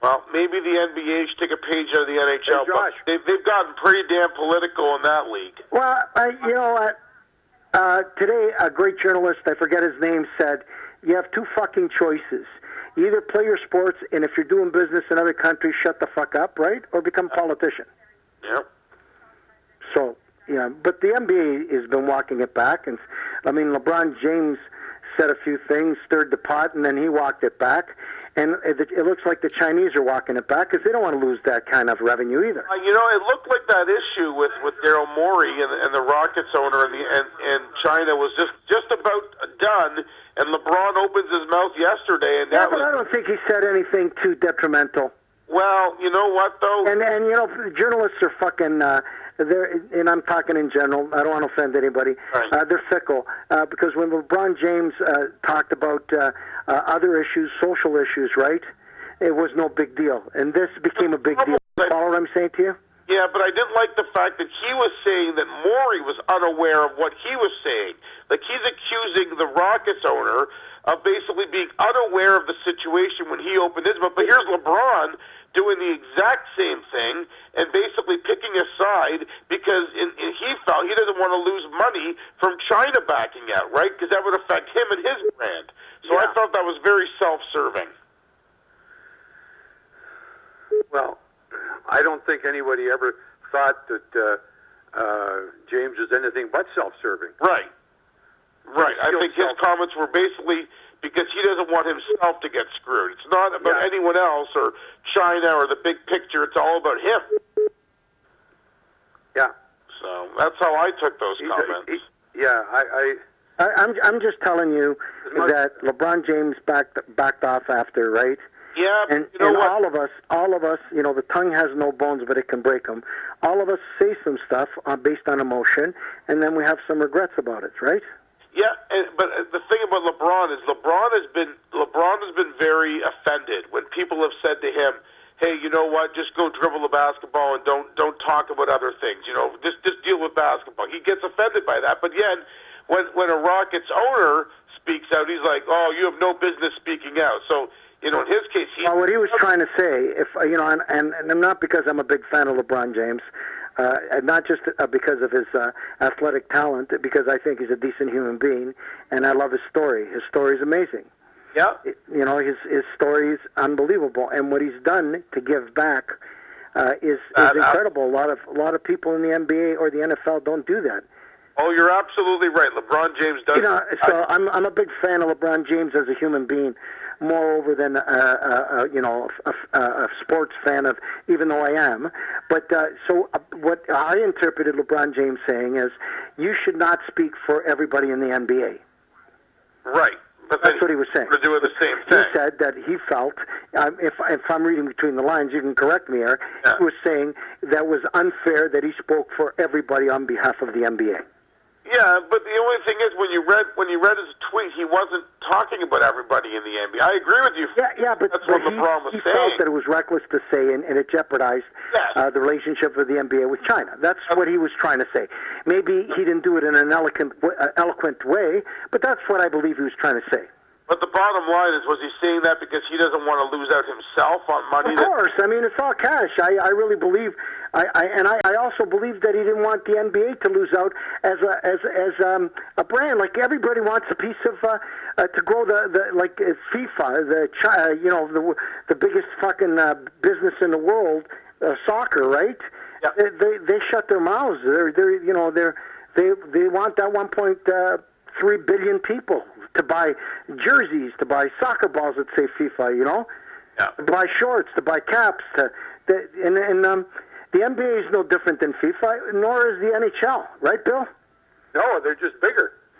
Well, maybe the NBA should take a page out of the NHL. Hey, Josh. But they've gotten pretty damn political in that league. Well, you know what? Today, a great journalist, I forget his name, said, you have two fucking choices. You either play your sports, and if you're doing business in other countries, shut the fuck up, right? Or become a politician. Yep. So, yeah, but the NBA has been walking it back. And I mean, LeBron James said a few things, stirred the pot, and then he walked it back. And it looks like the Chinese are walking it back because they don't want to lose that kind of revenue either. You know, it looked like that issue with Daryl Morey and the Rockets owner and China was just about done. And LeBron opens his mouth yesterday, and but I don't think he said anything too detrimental. Well, you know what though, and you know, journalists are fucking. And I'm talking in general. I don't want to offend anybody. Right. They're fickle because when LeBron James talked about other issues, social issues, right? It was no big deal, and this became a big deal. Follow what I'm saying to you? Yeah, but I didn't like the fact that he was saying that Morey was unaware of what he was saying. Like he's accusing the Rockets owner of basically being unaware of the situation when he opened his mouth. But here's LeBron doing the exact same thing and basically picking a side because he felt he doesn't want to lose money from China backing out, right? Because that would affect him and his brand. So I thought that was very self-serving. Well, I don't think anybody ever thought that James was anything but self-serving. Right. Right. I think his comments were basically because he doesn't want himself to get screwed. It's not about anyone else or China or the big picture. It's all about him. Yeah. So that's how I took those comments. I'm just telling you that LeBron James backed off after, right? Yeah, and you know what? all of us, you know, the tongue has no bones, but it can break them. All of us say some stuff based on emotion, and then we have some regrets about it, right? Yeah, but the thing about LeBron is LeBron has been very offended when people have said to him, "Hey, you know what? Just go dribble the basketball and don't talk about other things. You know, just deal with basketball." He gets offended by that, but yet when a Rockets owner speaks out, he's like, "Oh, you have no business speaking out." So. You know, in his case, what he was trying to say, if you know, and not because I'm a big fan of LeBron James, and not just because of his athletic talent, because I think he's a decent human being, and I love his story. His story is amazing. Yeah. You know, his story is unbelievable, and what he's done to give back is incredible. A lot of people in the NBA or the NFL don't do that. Oh, you're absolutely right. LeBron James does. You know, so I'm a big fan of LeBron James as a human being. Moreover than a sports fan of, even though I am. But what I interpreted LeBron James saying is, you should not speak for everybody in the NBA. Right. But that's what he was saying. We're doing the same thing. He said that he felt, if I'm reading between the lines, you can correct me here. Yeah. He was saying that was unfair that he spoke for everybody on behalf of the NBA. Yeah, but the only thing is, when you read his tweet, he wasn't talking about everybody in the NBA. I agree with you. Yeah, but that's what LeBron was saying. He felt that it was reckless to say, and it jeopardized the relationship of the NBA with China. That's what he was trying to say. Maybe he didn't do it in an eloquent way, but that's what I believe he was trying to say. But the bottom line is, was he saying that because he doesn't want to lose out himself on money? Of course. I mean, it's all cash. I really believe, I also believe that he didn't want the NBA to lose out as a brand. Like everybody wants a piece of to grow the like FIFA, the biggest fucking business in the world, soccer, right? Yeah. They shut their mouths. They want that 1.3 billion people to buy jerseys, to buy soccer balls that say FIFA, you know, to buy shorts, to buy caps. The NBA is no different than FIFA, nor is the NHL, right, Bill? No, they're just bigger.